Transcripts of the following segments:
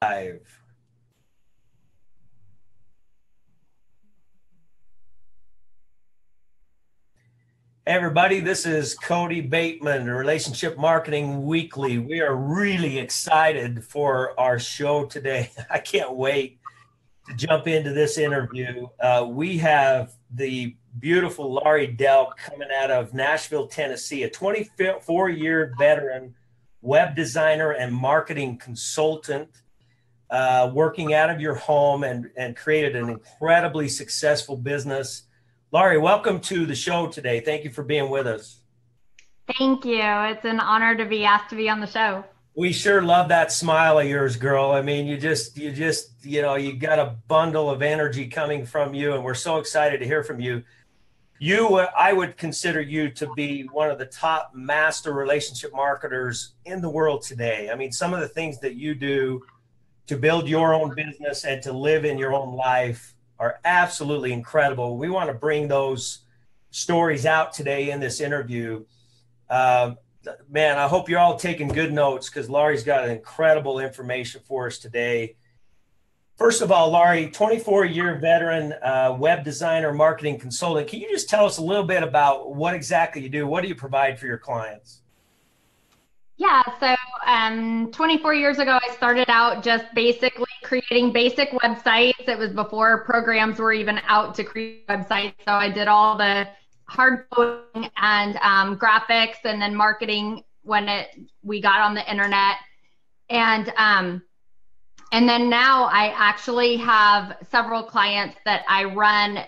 Live. Hey everybody, this is Kody Bateman, Relationship Marketing Weekly. We are really excited for our show today. I can't wait to jump into this interview. We have the beautiful Laurie Delk coming out of Nashville, Tennessee, a 24-year veteran web designer and marketing consultant, working out of your home and created an incredibly successful business. Laurie, welcome to the show today. Thank you for being with us. Thank you. It's an honor to be asked to be on the show. We sure love that smile of yours, girl. I mean, you got a bundle of energy coming from you, and we're so excited to hear from you. I would consider you to be one of the top master relationship marketers in the world today. I mean, some of the things that you do to build your own business and to live in your own life are absolutely incredible. We want to bring those stories out today in this interview. Man, I hope you're all taking good notes because Laurie's got incredible information for us today. First of all, Laurie, 24-year veteran web designer, marketing consultant. Can you just tell us a little bit about what exactly you do? What do you provide for your clients? Yeah, so 24 years ago, I started out just basically creating basic websites. It was before programs were even out to create websites. So I did all the hard coding and graphics and then marketing when we got on the internet. And then now I actually have several clients that I run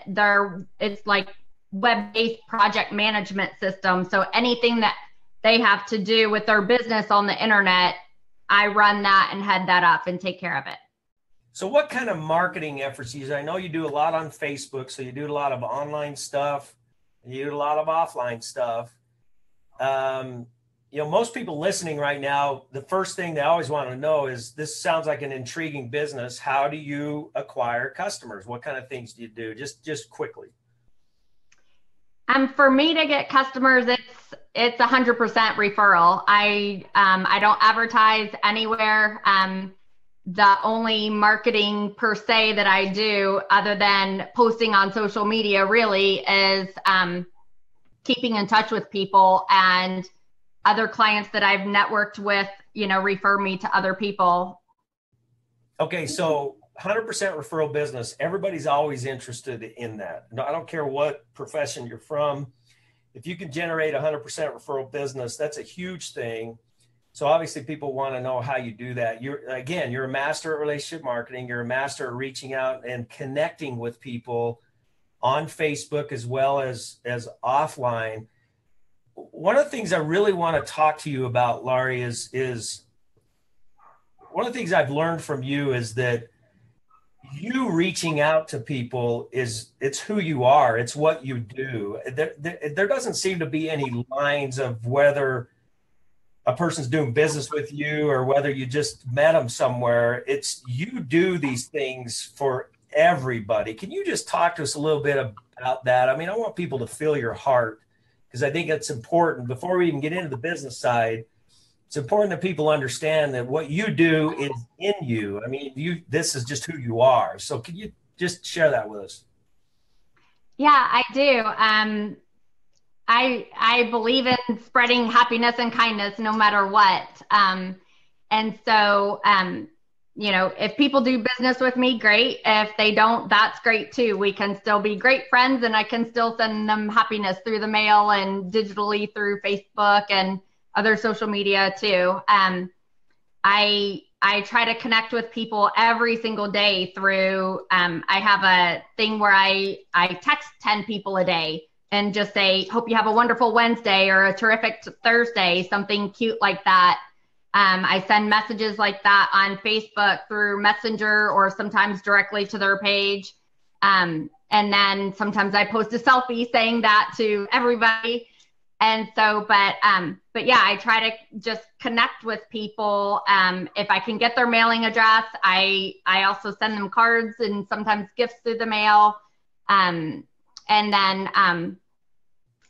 it's like web-based project management system. So anything that they have to do with their business on the internet, I run that and head that up and take care of it. So what kind of marketing efforts do you use? I know you do a lot on Facebook, so you do a lot of online stuff, and you do a lot of offline stuff. Most people listening right now, the first thing they always want to know is, this sounds like an intriguing business. How do you acquire customers? What kind of things do you do? Just quickly. For me to get customers, it's 100% referral. I don't advertise anywhere. The only marketing per se that I do, other than posting on social media, really is keeping in touch with people, and other clients that I've networked with, refer me to other people. Okay, so 100% referral business. Everybody's always interested in that. No, I don't care what profession you're from. If you can generate 100% referral business, that's a huge thing. So obviously people want to know how you do that. You're a master at relationship marketing. You're a master at reaching out and connecting with people on Facebook as well as offline. One of the things I really want to talk to you about, Laurie, is one of the things I've learned from you is that you reaching out to people it's who you are. It's what you do. There doesn't seem to be any lines of whether a person's doing business with you or whether you just met them somewhere. It's you do these things for everybody. Can you just talk to us a little bit about that? I mean, I want people to feel your heart because I think it's important. Before we even get into the business side, it's important that people understand that what you do is in you. I mean, this is just who you are. So can you just share that with us? Yeah, I do. I believe in spreading happiness and kindness no matter what. And so, if people do business with me, great. If they don't, that's great too. We can still be great friends, and I can still send them happiness through the mail and digitally through Facebook and other social media too. I try to connect with people every single day through, I have a thing where I text 10 people a day and just say, hope you have a wonderful Wednesday or a terrific Thursday, something cute like that. I send messages like that on Facebook through Messenger or sometimes directly to their page. And then sometimes I post a selfie saying that to everybody. And so, but yeah, I try to just connect with people. If I can get their mailing address, I also send them cards and sometimes gifts through the mail. And then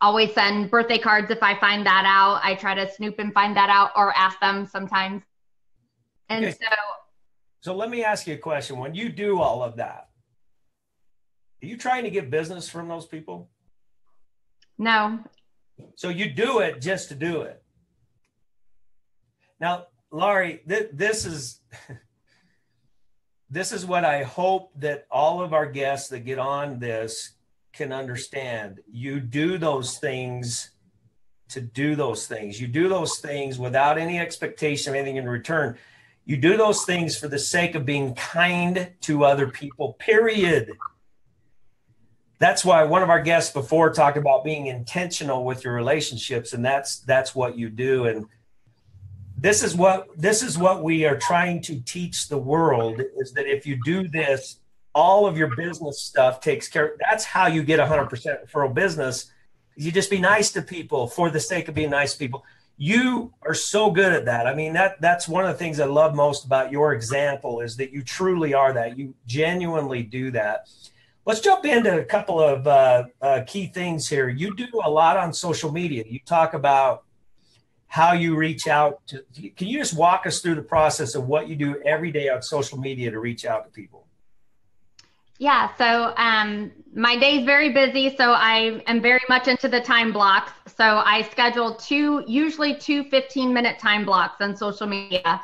always send birthday cards if I find that out. I try to snoop and find that out or ask them sometimes. And Okay. so So let me ask you a question. When you do all of that, are you trying to get business from those people? No. So you do it just to do it. Now, Laurie, this is what I hope that all of our guests that get on this can understand. You do those things to do those things. You do those things without any expectation of anything in return. You do those things for the sake of being kind to other people, period. That's why one of our guests before talked about being intentional with your relationships, and that's what you do. And this is what we are trying to teach the world, is that if you do this, all of your business stuff takes care. That's how you get 100% referral business. You just be nice to people for the sake of being nice to people. You are so good at that. I mean, that's one of the things I love most about your example, is that you truly are that. You genuinely do that. Let's jump into a couple of key things here. You do a lot on social media. You talk about how you reach out to. Can you just walk us through the process of what you do every day on social media to reach out to people? Yeah, so my day's very busy, so I am very much into the time blocks. So I schedule usually two 15-minute time blocks on social media.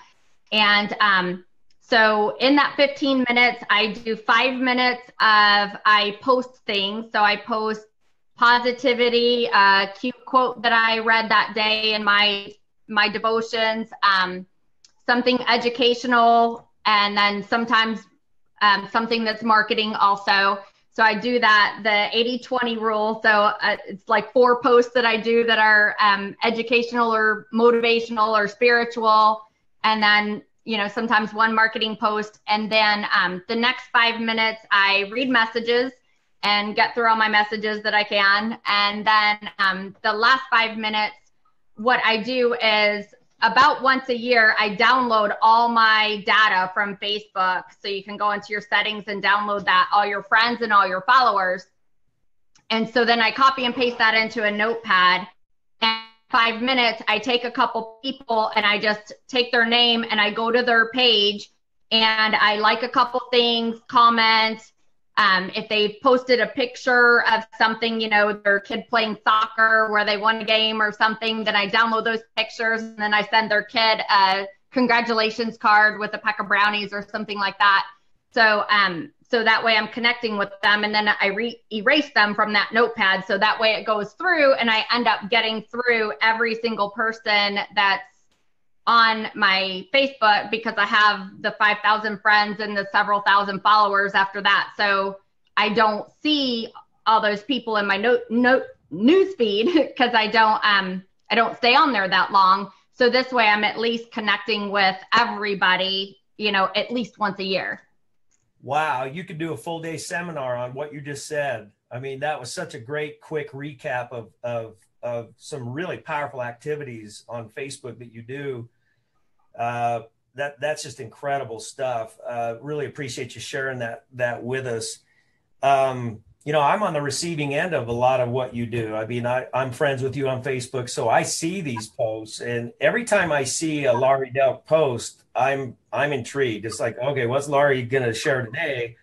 And so in that 15 minutes, I do 5 minutes I post things. So I post positivity, a cute quote that I read that day in my devotions, something educational, and then sometimes something that's marketing also. So I do that, the 80-20 rule. So it's like 4 posts that I do that are educational or motivational or spiritual. And then, sometimes 1 marketing post. And then the next 5 minutes, I read messages and get through all my messages that I can. And then the last 5 minutes, what I do is, about once a year, I download all my data from Facebook. So you can go into your settings and download that, all your friends and all your followers. And so then I copy and paste that into a notepad. And 5 minutes, I take a couple people and I just take their name and I go to their page and I like a couple things, comment. If they posted a picture of something, their kid playing soccer where they won a game or something, then I download those pictures and then I send their kid a congratulations card with a pack of brownies or something like that. So that way I'm connecting with them, and then I erase them from that notepad. So that way it goes through and I end up getting through every single person that's on my Facebook, because I have the 5,000 friends and the several thousand followers after that. So I don't see all those people in my news feed because I don't stay on there that long. So this way I'm at least connecting with everybody, at least once a year. Wow. You could do a full day seminar on what you just said. I mean, that was such a great, quick recap of some really powerful activities on Facebook that you do. That's just incredible stuff. Really appreciate you sharing that with us. I'm on the receiving end of a lot of what you do. I mean, I'm friends with you on Facebook, so I see these posts, and every time I see a Laurie Delk post, I'm intrigued. It's like, okay, what's Laurie going to share today?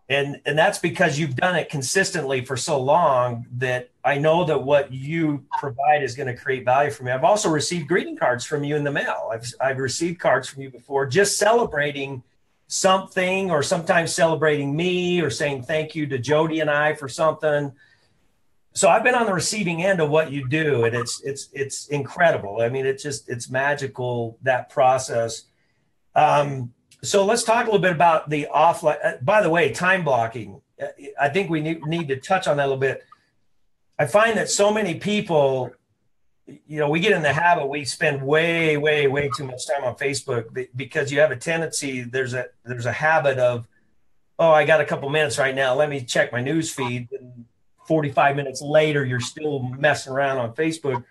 And that's because you've done it consistently for so long that I know that what you provide is going to create value for me. I've also received greeting cards from you in the mail. I've received cards from you before, just celebrating something, or sometimes celebrating me, or saying thank you to Jody and I for something. So I've been on the receiving end of what you do, and it's incredible. I mean, it's magical, that process. So let's talk a little bit about the offline. By the way, time blocking. I think we need to touch on that a little bit. I find that so many people, we get in the habit, we spend way, way, way too much time on Facebook because you have a tendency, there's a habit of, oh, I got a couple minutes right now, let me check my news feed. And 45 minutes later, you're still messing around on Facebook.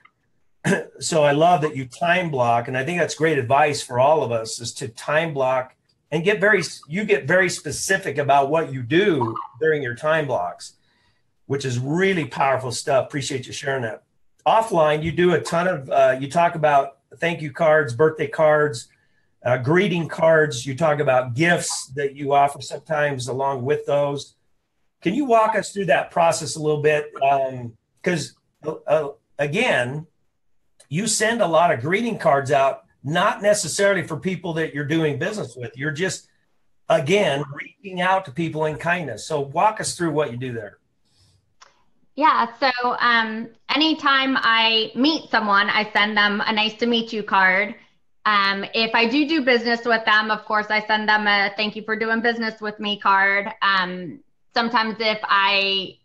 So I love that you time block. And I think that's great advice for all of us, is to time block and get very specific about what you do during your time blocks, which is really powerful stuff. Appreciate you sharing that. Offline, you do a ton of, you talk about thank you cards, birthday cards, greeting cards. You talk about gifts that you offer sometimes along with those. Can you walk us through that process a little bit? Because again, you send a lot of greeting cards out, not necessarily for people that you're doing business with. You're just, again, reaching out to people in kindness. So walk us through what you do there. Yeah. So anytime I meet someone, I send them a nice to meet you card. If I do business with them, of course, I send them a thank you for doing business with me card. Sometimes if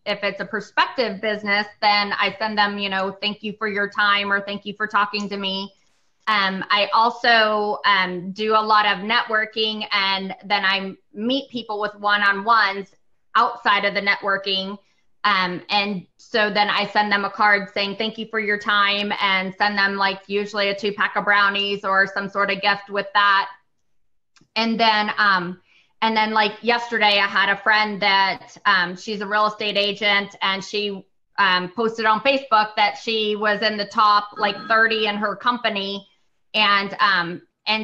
it's a prospective business, then I send them, thank you for your time or thank you for talking to me. I also do a lot of networking, and then I meet people with one-on-ones outside of the networking. And so then I send them a card saying, thank you for your time, and send them like usually a 2-pack of brownies or some sort of gift with that. And then like yesterday I had a friend that, she's a real estate agent, and she, posted on Facebook that she was in the top like 30 in her company. And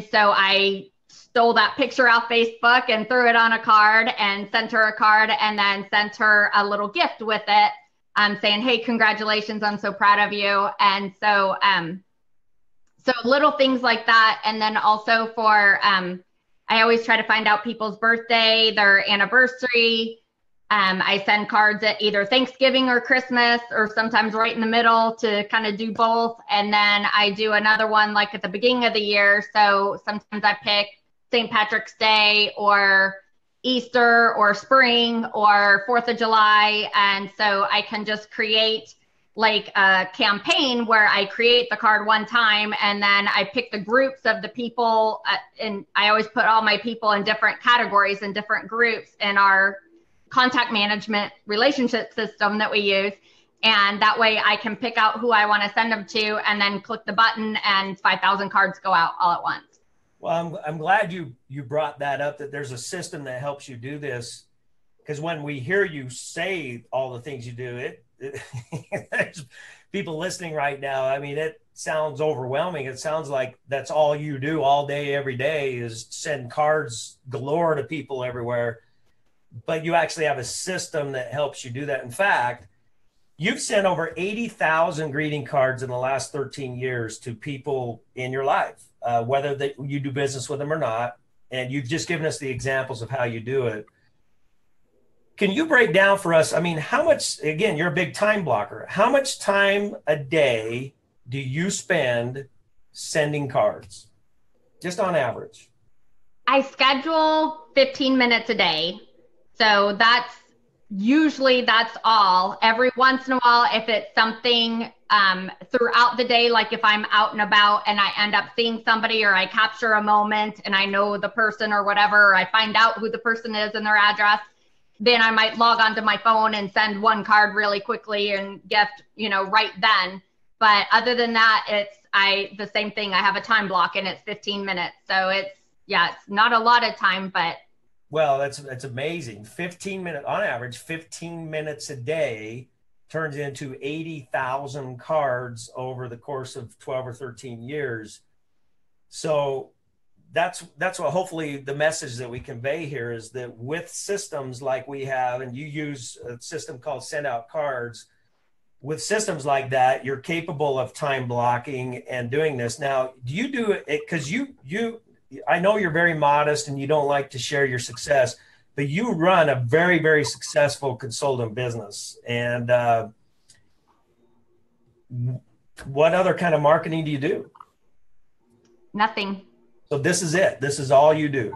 so I stole that picture off Facebook and threw it on a card and sent her a card, and then sent her a little gift with it, saying, hey, congratulations, I'm so proud of you. And so, so little things like that. And then also for, I always try to find out people's birthday, their anniversary. I send cards at either Thanksgiving or Christmas, or sometimes right in the middle, to kind of do both. And then I do another one like at the beginning of the year. So sometimes I pick St. Patrick's Day or Easter or spring or 4th of July. And so I can just create like a campaign where I create the card one time, and then I pick the groups of the people, and I always put all my people in different categories and different groups in our contact management relationship system that we use. And that way I can pick out who I want to send them to, and then click the button and 5,000 cards go out all at once. Well, I'm glad you brought that up, that there's a system that helps you do this. Because when we hear you say all the things you do, there's people listening right now. I mean, it sounds overwhelming. It sounds like that's all you do all day, every day, is send cards galore to people everywhere. But you actually have a system that helps you do that. In fact, you've sent over 80,000 greeting cards in the last 13 years to people in your life, whether you do business with them or not. And you've just given us the examples of how you do it. Can you break down for us, I mean, how much, again, you're a big time blocker. How much time a day do you spend sending cards, just on average? I schedule 15 minutes a day. So that's all. Every once in a while, if it's something throughout the day, like if I'm out and about and I end up seeing somebody, or I capture a moment and I know the person or whatever, or I find out who the person is and their address, then I might log onto my phone and send one card really quickly and gift, right then. But other than that, it's the same thing. I have a time block, and it's 15 minutes. So it's not a lot of time, but. Well, that's amazing. 15 minutes on average, 15 minutes a day turns into 80,000 cards over the course of 12 or 13 years. So that's what hopefully the message that we convey here is, that with systems like we have, and you use a system called Send Out Cards, with systems like that, you're capable of time blocking and doing this. Now, do you do it because I know you're very modest and you don't like to share your success, but you run a very, very successful consultant business. And what other kind of marketing do you do? Nothing. So this is it. This is all you do.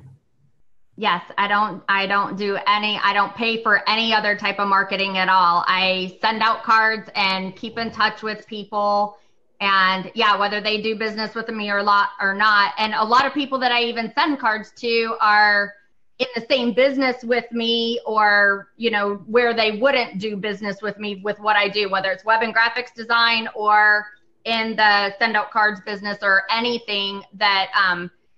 Yes, I don't pay for any other type of marketing at all. I send out cards and keep in touch with people. And whether they do business with me or not. And a lot of people that I even send cards to are in the same business with me, or, where they wouldn't do business with me with what I do, whether it's web and graphics design or in the send out cards business, or anything that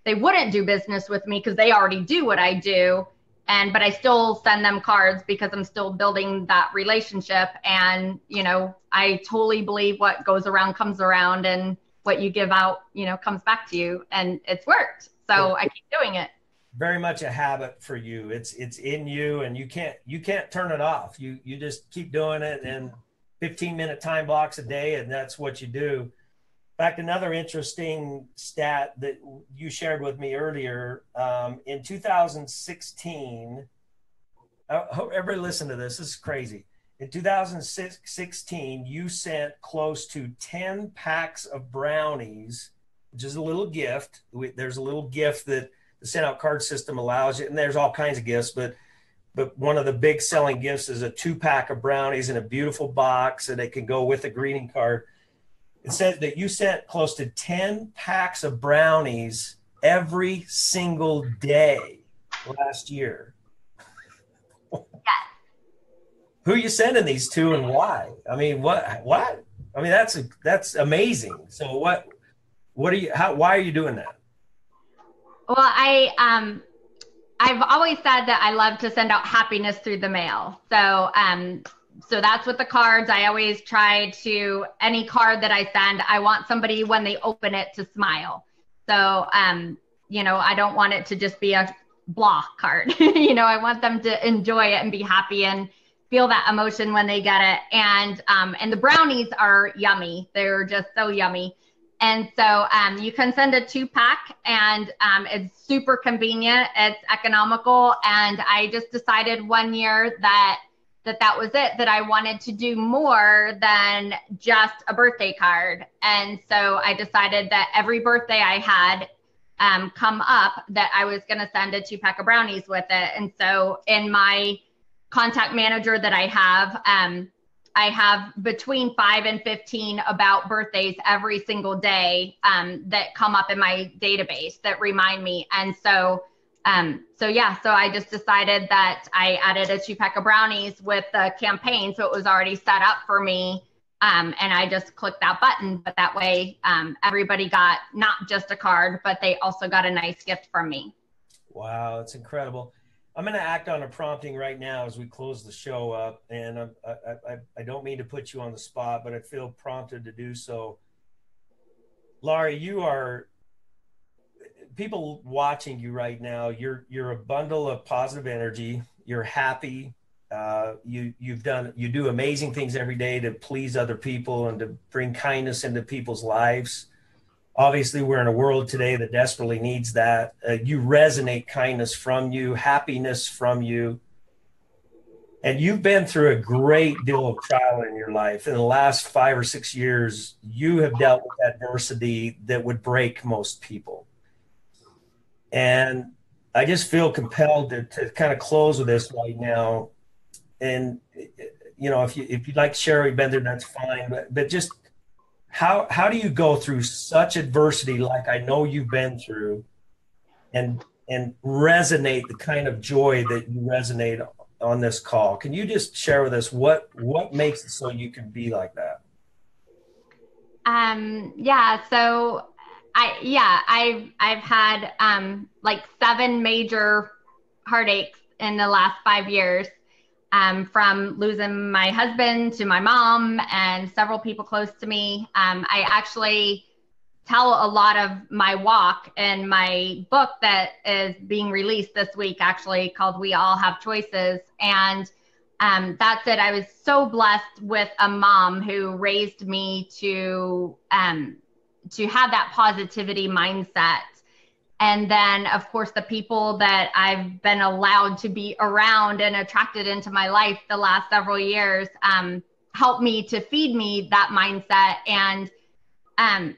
they wouldn't do business with me because they already do what I do. But I still send them cards because I'm still building that relationship. And, I totally believe what goes around comes around, and what you give out, comes back to you, and it's worked. So I keep doing it. Very much a habit for you. It's in you, and you can't turn it off. You just keep doing it, and 15-minute time blocks a day, and that's what you do. In fact, another interesting stat that you shared with me earlier, in 2016, I hope everybody listen to this. This is crazy. In 2016, you sent close to 10 packs of brownies, which is a little gift. There's a little gift that the send out card system allows you, and there's all kinds of gifts, but one of the big selling gifts is a 2-pack of brownies in a beautiful box, and it can go with a greeting card. It says that you sent close to 10 packs of brownies every single day last year. Yes. Who are you sending these to, and why? I mean, what? I mean, that's amazing. So what are you? Why are you doing that? Well, I've always said that I love to send out happiness through the mail. So that's with the cards. I always try to, any card that I send, I want somebody when they open it to smile. So, I don't want it to just be a blah card. I want them to enjoy it and be happy and feel that emotion when they get it. And the brownies are yummy. They're just so yummy. And so you can send a 2-pack, and it's super convenient. It's economical. And I just decided one year that was it, that I wanted to do more than just a birthday card. And so I decided that every birthday I had come up, that I was going to send a 2-pack of brownies with it. And so in my contact manager that I have between 5 and 15 about birthdays every single day that come up in my database that remind me. And so I just decided that I added a 2-pack of brownies with the campaign. So it was already set up for me. And I just clicked that button, but that way everybody got not just a card, but they also got a nice gift from me. Wow, that's incredible. I'm going to act on a prompting right now as we close the show up. And I don't mean to put you on the spot, but I feel prompted to do so. Laurie, people watching you right now, you're a bundle of positive energy. You're happy. You do amazing things every day to please other people and to bring kindness into people's lives. Obviously, we're in a world today that desperately needs that. You resonate kindness from you, happiness from you. And you've been through a great deal of trial in your life. In the last 5 or 6 years, you have dealt with adversity that would break most people. And I just feel compelled to kind of close with this right now. And, if you'd like to share what you've been through, that's fine. But just how do you go through such adversity like I know you've been through and resonate the kind of joy that you resonate on this call? Can you just share with us what makes it so you can be like that? So I've had like 7 major heartaches in the last 5 years. From losing my husband to my mom and several people close to me. I actually tell a lot of my walk in my book that is being released this week, actually, called We All Have Choices. And that's it. I was so blessed with a mom who raised me to have that positivity mindset. And then, of course, the people that I've been allowed to be around and attracted into my life the last several years helped me to feed me that mindset. And, and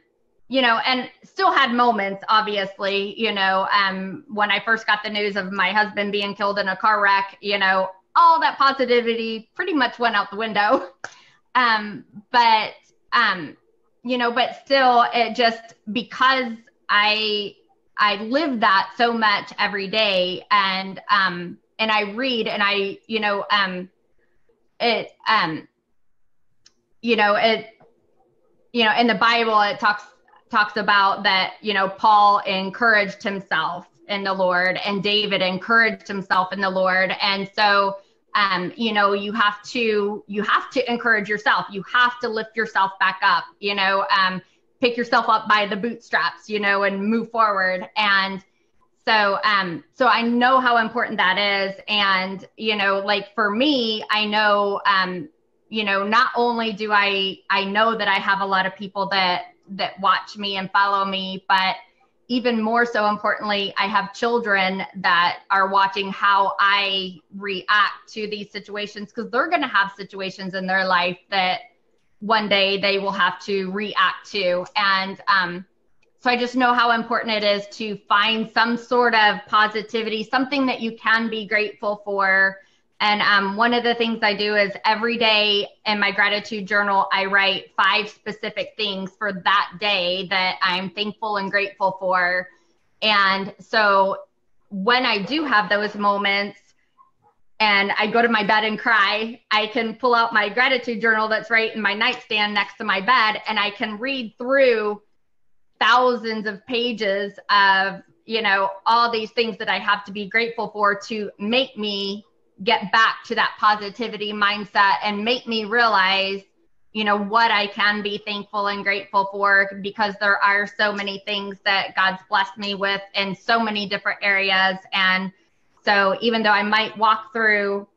still had moments, obviously, when I first got the news of my husband being killed in a car wreck, all that positivity pretty much went out the window. But still, it just, because I live that so much every day, and I read, and in the Bible, it talks about that, Paul encouraged himself in the Lord, and David encouraged himself in the Lord. And so, you have to encourage yourself. You have to lift yourself back up, pick yourself up by the bootstraps, and move forward. And So, so I know how important that is. And, you know, like for me, I know, you know, not only do I know that I have a lot of people that watch me and follow me, but even more so importantly, I have children that are watching how I react to these situations, because they're going to have situations in their life that one day they will have to react to. And, so I just know how important it is to find some sort of positivity, something that you can be grateful for. And one of the things I do is every day in my gratitude journal, I write 5 specific things for that day that I'm thankful and grateful for. And so when I do have those moments and I go to my bed and cry, I can pull out my gratitude journal that's right in my nightstand next to my bed, and I can read through thousands of pages of, you know, all these things that I have to be grateful for to make me get back to that positivity mindset and make me realize, you know, what I can be thankful and grateful for, because there are so many things that God's blessed me with in so many different areas. And so even though I might walk through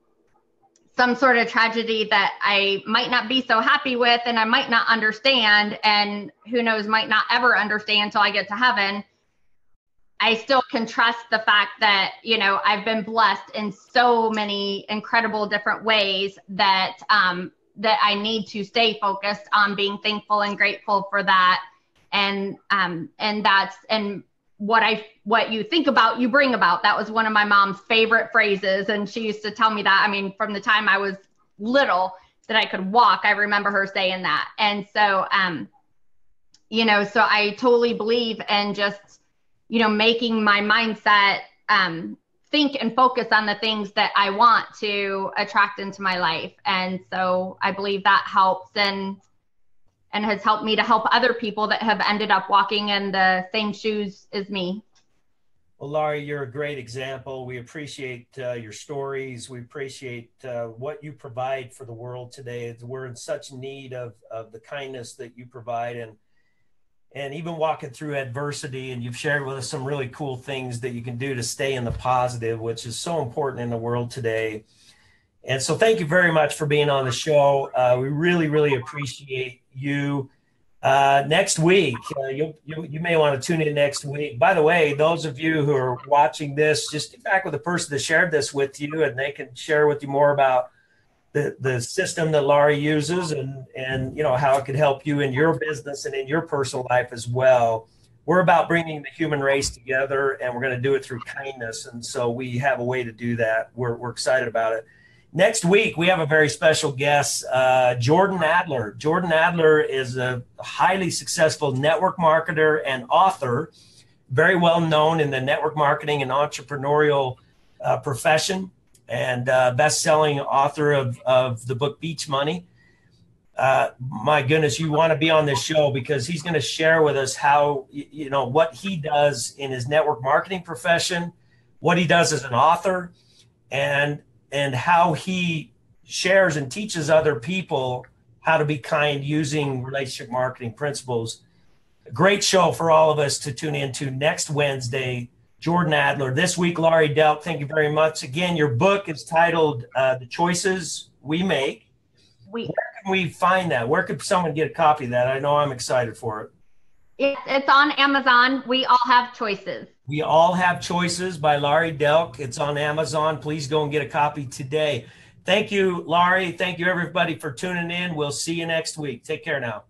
some sort of tragedy that I might not be so happy with, and I might not understand, and who knows, might not ever understand until I get to heaven, I still can trust the fact that, you know, I've been blessed in so many incredible different ways that, that I need to stay focused on being thankful and grateful for that. And that's, and what you think about, you bring about. That was one of my mom's favorite phrases. And she used to tell me that, I mean, from the time I was little that I could walk, I remember her saying that. And so, you know, so I totally believe in just, you know, making my mindset, think and focus on the things that I want to attract into my life. And so I believe that helps and has helped me to help other people that have ended up walking in the same shoes as me. Well, Laurie, you're a great example. We appreciate your stories. We appreciate what you provide for the world today. We're in such need of the kindness that you provide, and even walking through adversity. And you've shared with us some really cool things that you can do to stay in the positive, which is so important in the world today. And so thank you very much for being on the show. We really, really appreciate you. Next week, you may want to tune in next week. By the way, those of you who are watching this, just get back with the person that shared this with you, and they can share with you more about the system that Laurie uses and you know how it could help you in your business and in your personal life as well. We're about bringing the human race together, and we're going to do it through kindness. And so we have a way to do that. We're excited about it. Next week, we have a very special guest, Jordan Adler. Jordan Adler is a highly successful network marketer and author, very well known in the network marketing and entrepreneurial profession, and best-selling author of the book Beach Money. My goodness, you want to be on this show because he's going to share with us how, you know, what he does in his network marketing profession, what he does as an author, and how he shares and teaches other people how to be kind using relationship marketing principles. A great show for all of us to tune into next Wednesday. Jordan Adler. This week, Laurie Delk, thank you very much. Again, your book is titled The Choices We Make. Where can we find that? Where could someone get a copy of that? I know I'm excited for it. It's on Amazon. We all have choices. We All Have Choices by Laurie Delk. It's on Amazon. Please go and get a copy today. Thank you, Laurie. Thank you, everybody, for tuning in. We'll see you next week. Take care now.